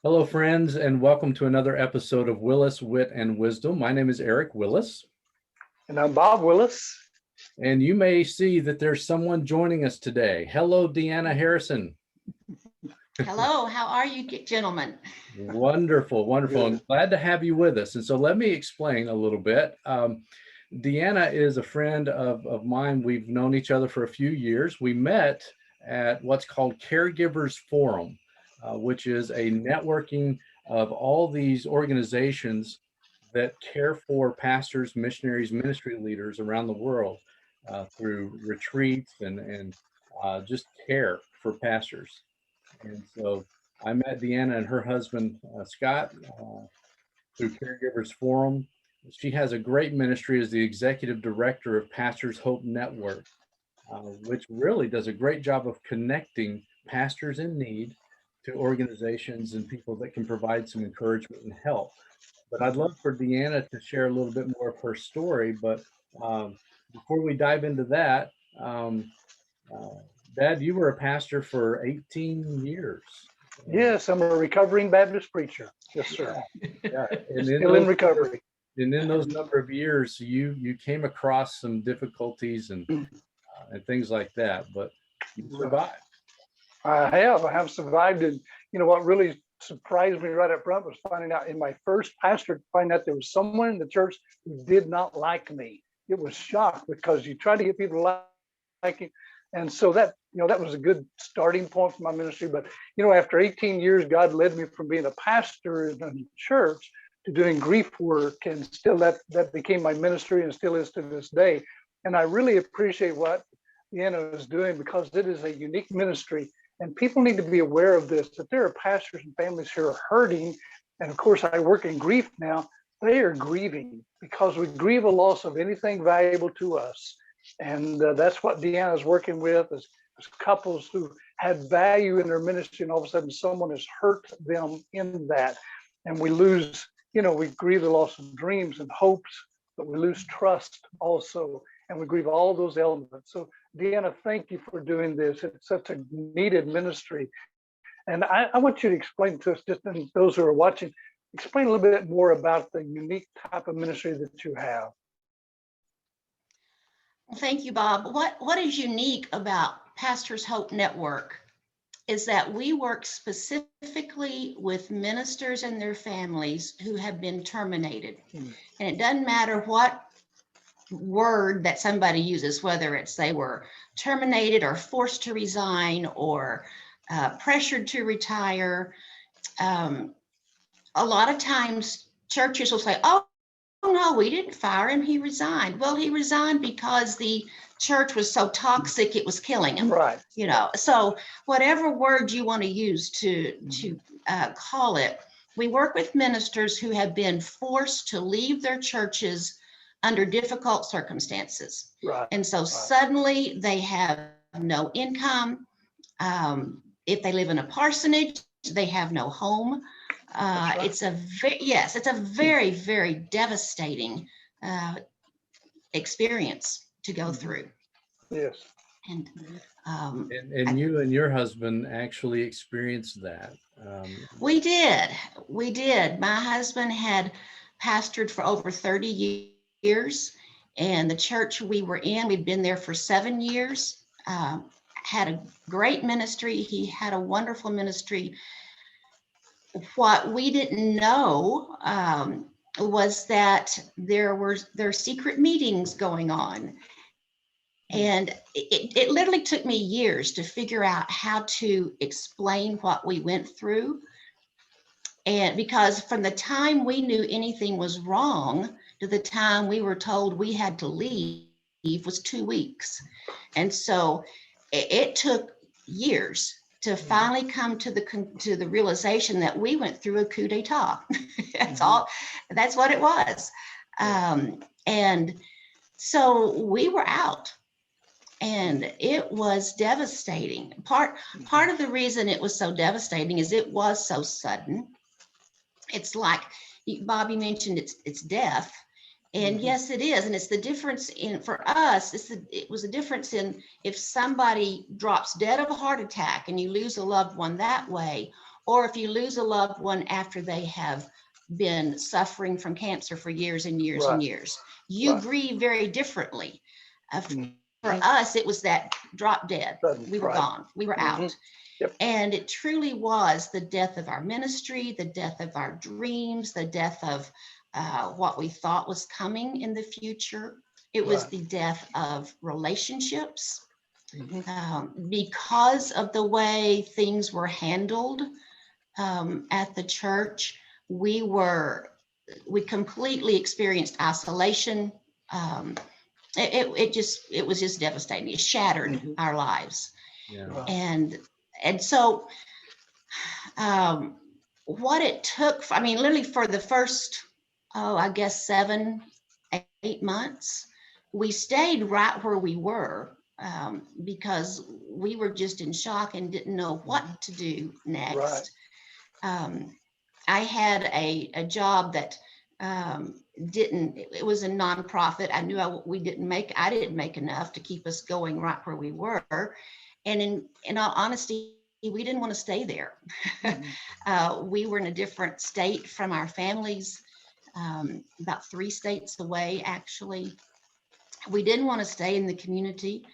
Hello, friends, and welcome to another episode of Willis, Wit, and Wisdom. My name is Eric Willis, And I'm Bob Willis. and you may see that there's someone joining us today. Hello, Deanna Harrison. Hello, how are you, gentlemen? Wonderful, wonderful. Good. I'm glad to have you with us. And so let me explain a little bit. Deanna is a friend of mine. We've known each other for a few years. We met at what's called Caregivers Forum, which is a networking of all these organizations that care for pastors, missionaries, ministry leaders around the world through retreats and just care for pastors. And so I met Deanna and her husband, Scott, through Caregivers Forum. She has a great ministry as the executive director of Pastors Hope Network, which really does a great job of connecting pastors in need to organizations and people that can provide some encouragement and help. But I'd love for Deanna to share a little bit more of her story. But before we dive into that, uh, Dad, you were a pastor for 18 years. Yes, I'm a recovering Baptist preacher. Yes, sir. Yeah. And Still in recovery. in those number of years, you came across some difficulties and things like that, but you survived. I have survived. And you know what really surprised me right up front was finding out in my first pastor, finding out there was someone in the church who did not like me. It was shock because you try to get people to like you. And so that, that was a good starting point for my ministry. But, after 18 years, God led me from being a pastor in a church to doing grief work. And still that became my ministry and still is to this day. And I really appreciate what Deanna is doing because it is a unique ministry. And people need to be aware of this, that there are pastors and families who are hurting. And of course, I work in grief now. They are grieving because we grieve a loss of anything valuable to us. And that's what Deanna is working with is couples who had value in their ministry, and all of a sudden someone has hurt them in that. And we lose, we grieve the loss of dreams and hopes, but we lose trust also. And we grieve all those elements. So Deanna, thank you for doing this. It's such a needed ministry. And I want you to explain to us, just those who are watching, explain a little bit more about the unique type of ministry that you have. Thank you, Bob. What is unique about Pastors Hope Network is that we work specifically with ministers and their families who have been terminated. And it doesn't matter what word that somebody uses, whether it's they were terminated or forced to resign or pressured to retire. A lot of times churches will say, oh no, we didn't fire him, he resigned. Well, he resigned because the church was so toxic it was killing him. Right. So whatever word you want to use to call it, we work with ministers who have been forced to leave their churches under difficult circumstances. Right. And so suddenly they have no income. If they live in a parsonage, they have no home. Right. It's a very, very devastating experience to go through. Yes. And you and your husband actually experienced that. We did. My husband had pastored for over 30 years, and the church we were in, we'd been there for 7 years, had a great ministry. He had a wonderful ministry. What we didn't know was that there were secret meetings going on. And it literally took me years to figure out how to explain what we went through. And because from the time we knew anything was wrong to the time we were told we had to leave was 2 weeks. And so it took years to finally come to the realization that we went through a coup d'etat. That's what it was. And so we were out, and it was devastating. Part of the reason it was so devastating is it was so sudden. It's like Bobby mentioned, it's death. And yes, it is. And it's the difference for us, it was a difference in if somebody drops dead of a heart attack and you lose a loved one that way, or if you lose a loved one after they have been suffering from cancer for years and years and Right. years, you Right. grieve very differently. Mhm. For us, it was that drop dead. Sudden, We were right. gone. We were out. Mhm. Yep. And it truly was the death of our ministry, the death of our dreams, the death of what we thought was coming in the future. It was Right. the death of relationships. Mhm. Because of the way things were handled at the church, we completely experienced isolation. Um, it was just devastating. It shattered Mhm. our lives. Yeah. Right. And so um, what it took, I mean, literally for the first, I guess 7, 8 months, we stayed right where we were because we were just in shock and didn't know what to do Right. next. I had a job that it was a nonprofit. I knew I didn't make enough to keep us going right where we were. And in all honesty, we didn't want to stay there. We were in a different state from our families, about 3 states away, actually. We didn't want to stay in the community.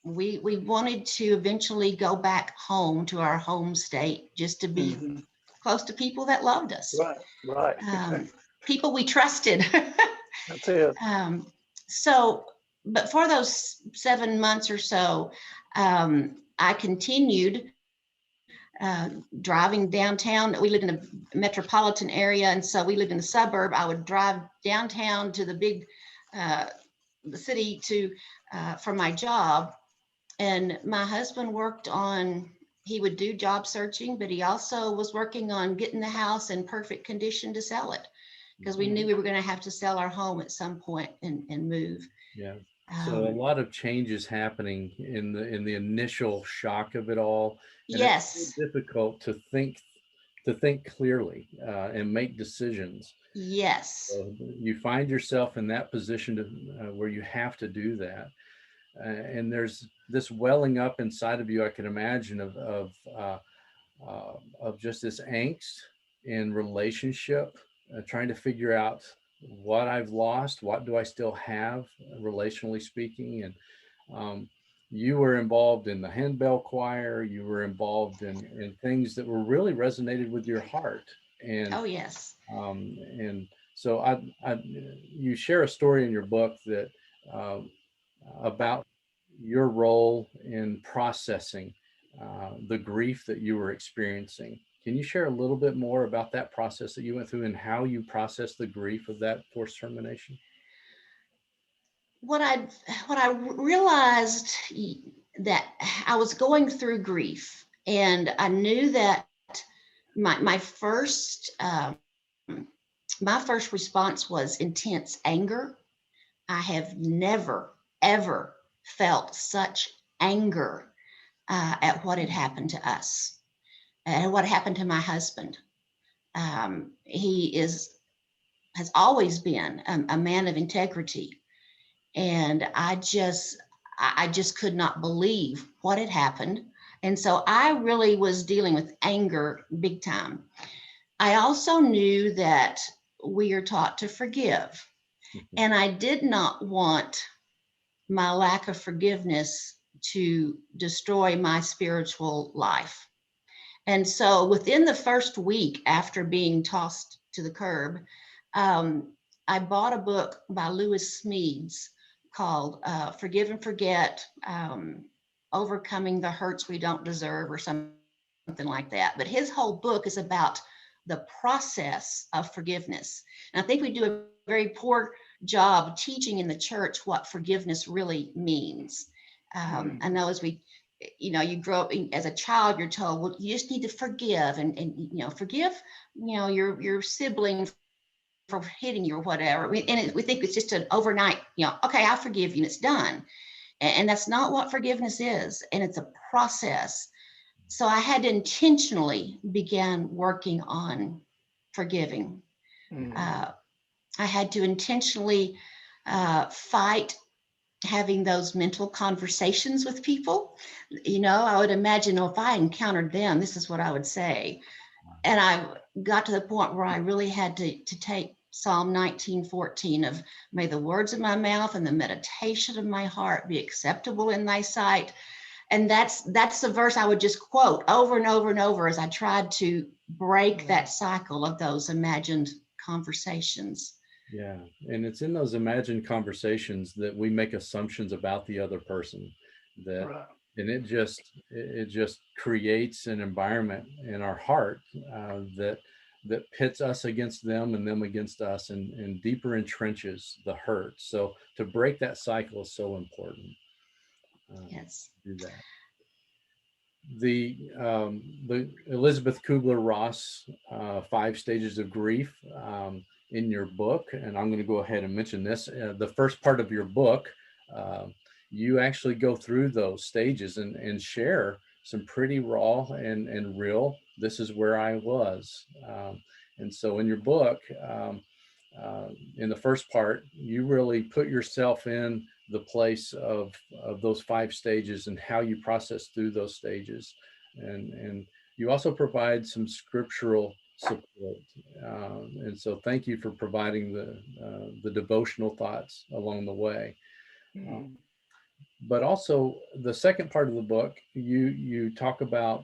We wanted to eventually go back home to our home state just to be Mhm. close to people that loved us, Right. Right. people we trusted. That's it. So, but for those 7 months or so, I continued driving downtown. We lived in a metropolitan area, and so we lived in a suburb. I would drive downtown to the big the city for my job. And my husband he would do job searching, but he also was working on getting the house in perfect condition to sell it, because we knew we were going to have to sell our home at some point and move. Yeah. So a lot of changes happening in the initial shock of it all, and it's so Yes, difficult to think clearly and make decisions. yes, So you find yourself in that position where you have to do that, and there's this welling up inside of you. I can imagine of just this angst in relationship, trying to figure out what I've lost, what do I still have, relationally speaking. And um, you were involved in the handbell choir. You were involved in things that were really resonated with your heart. oh yes, And so you share a story in your book that um, about your role in processing the grief that you were experiencing. Can you share a little bit more about that process that you went through and how you processed the grief of that forced termination? what I realized that I was going through grief, and I knew that my first response was intense anger. I have never ever felt such anger at what had happened to us and what happened to my husband. He has always been a man of integrity, and I just could not believe what had happened. And so I really was dealing with anger big time. I also knew that we are taught to forgive, Mhm. and I did not want my lack of forgiveness to destroy my spiritual life. And so within the first week after being tossed to the curb, um, I bought a book by Lewis Smedes called Forgive and Forget, Overcoming the Hurts We Don't Deserve, or something like that. But his whole book is about the process of forgiveness. And I think we do a very poor job teaching in the church what forgiveness really means. I know you grow up as a child, you're told, well, you just need to forgive and forgive, your sibling for hitting you or whatever. We think it's just an overnight, okay, I forgive you and it's done. And that's not what forgiveness is. And it's a process. So I had to intentionally begin working on forgiving. Mhm. I had to intentionally fight having those mental conversations with people. I would imagine, if I encountered them, this is what I would say. And I got to the point where I really had to take Psalm 19:14 of, may the words of my mouth and the meditation of my heart be acceptable in thy sight. And that's the verse I would just quote over and over and over as I tried to break that cycle of those imagined conversations. Yeah. And it's in those imagined conversations that we make assumptions about the other person, that, Right. and it just creates an environment in our heart that pits us against them and them against us, and deeper entrenches the hurt. So to break that cycle is so important. Yes. Do that. The Elizabeth Kubler-Ross 5 Stages of Grief in your book, and I'm going to go ahead and mention this. The first part of your book, you actually go through those stages and share some pretty raw and real. This is where I was, and so in your book, in the first part, you really put yourself in the place of those 5 stages and how you process through those stages. And you also provide some scriptural support. And so thank you for providing the devotional thoughts along the way. But also the second part of the book, you talk about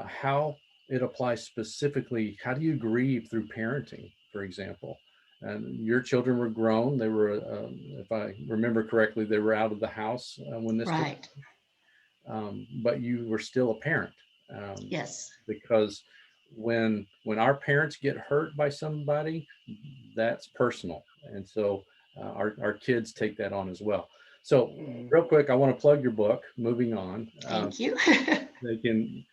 how it applies specifically. How do you grieve through parenting, for example? And your children were grown. They were, if I remember correctly, they were out of the house when this Right. took. But you were still a parent. Yes. Because when our parents get hurt by somebody, that's personal, and so our kids take that on as well. So real quick, I want to plug your book. Moving on. Thank you. They can.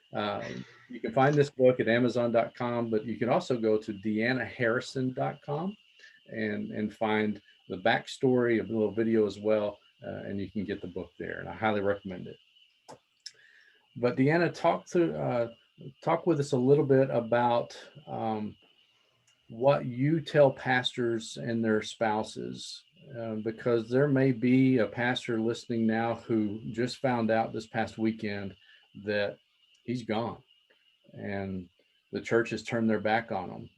You can find this book at Amazon.com, but you can also go to DeannaHarrison.com and find the backstory of the little video as well, and you can get the book there, and I highly recommend it. But Deanna, talk with us a little bit about what you tell pastors and their spouses, because there may be a pastor listening now who just found out this past weekend that he's gone and the church has turned their back on him.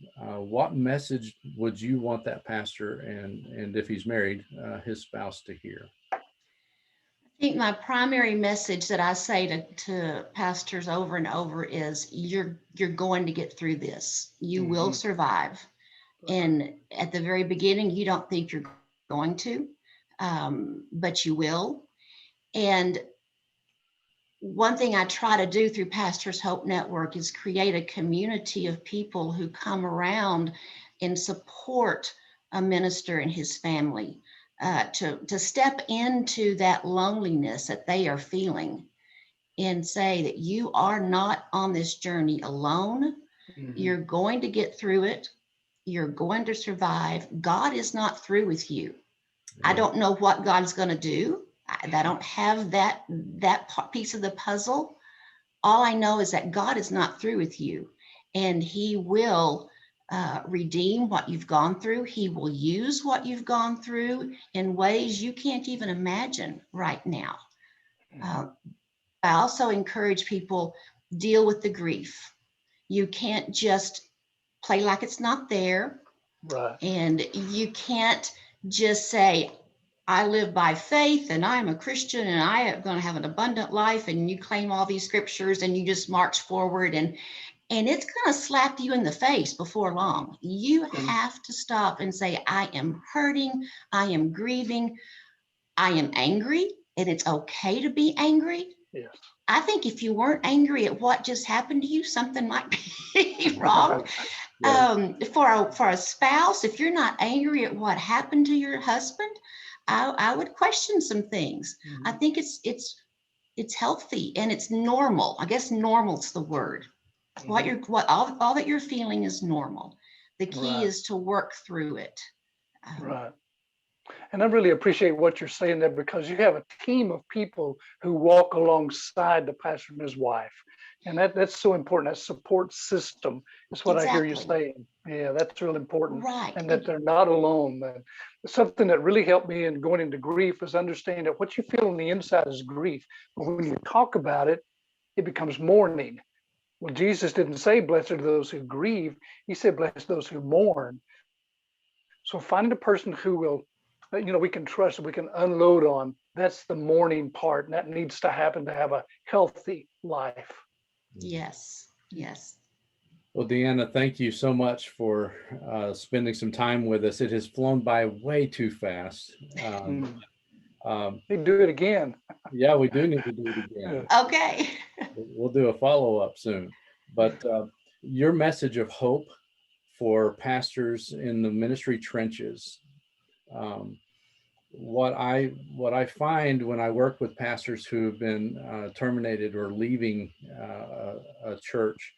What message would you want that pastor and if he's married, his spouse to hear? I think my primary message that I say to pastors over and over is you're going to get through this. You will survive. And at the very beginning, you don't think you're going to, but you will. And one thing I try to do through Pastors Hope Network is create a community of people who come around and support a minister and his family, to step into that loneliness that they are feeling and say that you are not on this journey alone. You're going to get through it. You're going to survive. God is not through with you. I don't know what God's going to do. I don't have that piece of the puzzle. All I know is that God is not through with you, and he will redeem what you've gone through. He will use what you've gone through in ways you can't even imagine right now. I also encourage people, deal with the grief. You can't just play like it's not there. Right. And you can't just say, I live by faith and I'm a Christian and I am going to have an abundant life, and you claim all these scriptures and you just march forward, and it's going to slap you in the face before long. You have to stop and say, I am hurting, I am grieving, I am angry, and it's okay to be angry. Yes. I think if you weren't angry at what just happened to you, something might be wrong. For a spouse, if you're not angry at what happened to your husband, I would question some things. I think it's healthy and it's normal. I guess normal's the word. All that you're feeling is normal. The key is to work through it. Right. And I really appreciate what you're saying there, because you have a team of people who walk alongside the pastor and his wife. And that's so important. That support system is what I hear you Exactly. saying. Yeah, that's really important. Right. And that they're not alone. Something that really helped me in going into grief is understanding that what you feel on the inside is grief. But when you talk about it, it becomes mourning. Well, Jesus didn't say, blessed are those who grieve. He said, blessed those who mourn. So finding a person who will, we can trust, we can unload on, that's the mourning part. And that needs to happen to have a healthy life. Yes. Yes. Well, Deanna, thank you so much for spending some time with us. It has flown by way too fast. They do it again. Yeah, we do need to do it again. Okay. We'll do a follow-up soon. But your message of hope for pastors in the ministry trenches, what I find when I work with pastors who have been terminated or leaving a church,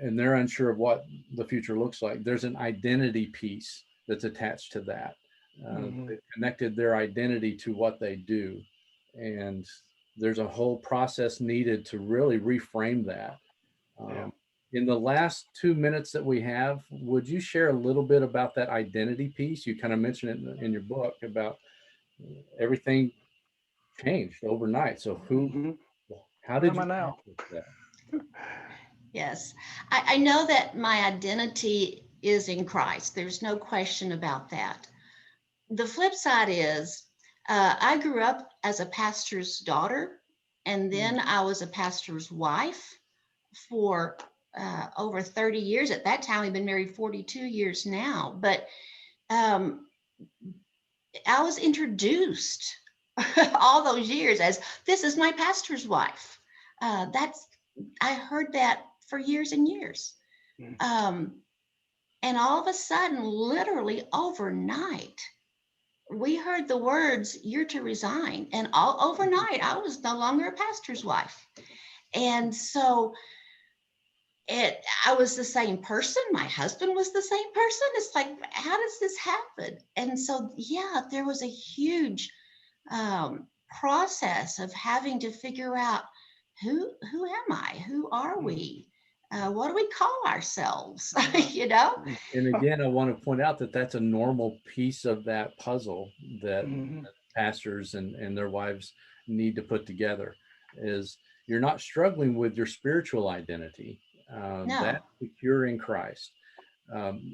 and they're unsure of what the future looks like, there's an identity piece that's attached to that. They've connected their identity to what they do, and there's a whole process needed to really reframe that. In the last 2 minutes that we have, would you share a little bit about that identity piece? You kind of mentioned it in your book about everything changed overnight. So how did Where you am I now? that? Yes. I know that my identity is in Christ. There's no question about that. The flip side is I grew up as a pastor's daughter, and then I was a pastor's wife for over 30 years. At that time, we've been married 42 years now. But I was introduced all those years as, this is my pastor's wife. I heard that for years and years. And all of a sudden, literally overnight, we heard the words, you're to resign. And all overnight, I was no longer a pastor's wife. And so I was the same person. My husband was the same person. It's like, how does this happen? And so, yeah, there was a huge process of having to figure out who am I? Who are we? What do we call ourselves? And again, I want to point out that that's a normal piece of that puzzle that pastors and their wives need to put together. Is you're not struggling with your spiritual identity. No. That's secure in Christ.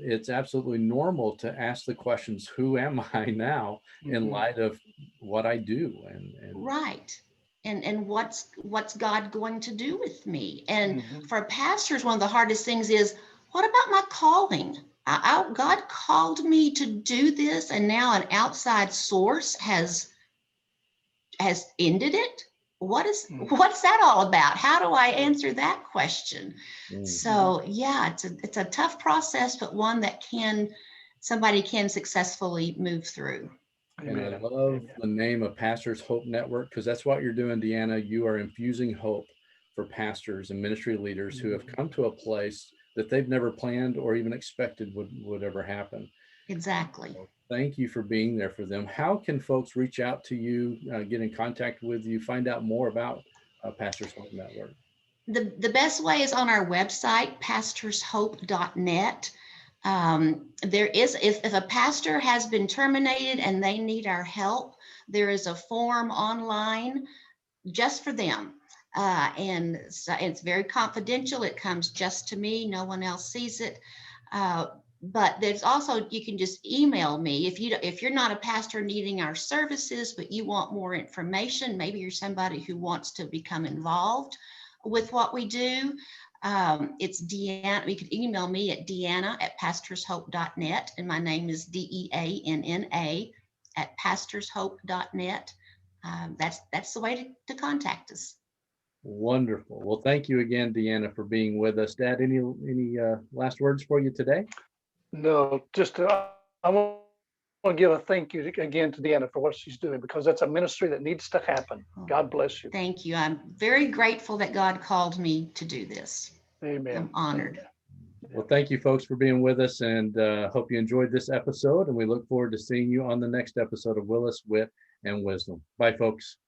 It's absolutely normal to ask the questions, who am I now in light of what I do? And right. And what's God going to do with me? And for pastors, one of the hardest things is, what about my calling? God called me to do this, and now an outside source has ended it. What's that all about? How do I answer that question? So yeah, it's a tough process, but one that somebody can successfully move through. And I love the name of Pastors Hope Network, because that's what you're doing, Deanna. You are infusing hope for pastors and ministry leaders who have come to a place that they've never planned or even expected would ever happen. Exactly. So thank you for being there for them. How can folks reach out to you, get in contact with you, find out more about Pastors Hope Network? The best way is on our website, pastorshope.net. There is, if a pastor has been terminated and they need our help, there is a form online just for them. And it's very confidential. It comes just to me. No one else sees it. But there's also, you can just email me if you're not a pastor needing our services, but you want more information. Maybe you're somebody who wants to become involved with what we do. It's Deanna. You can email me at deanna@pastorshope.net, and my name is DEANNA @pastorshope.net. That's the way to contact us. Wonderful. Well, thank you again, Deanna, for being with us. Dad, any last words for you today? No, just I want to give a thank you again to Deanna for what she's doing, because that's a ministry that needs to happen. God bless you. Thank you. I'm very grateful that God called me to do this. Amen. I'm honored. Amen. Well, thank you, folks, for being with us, and hope you enjoyed this episode. And we look forward to seeing you on the next episode of Willis, Wit, and Wisdom. Bye, folks.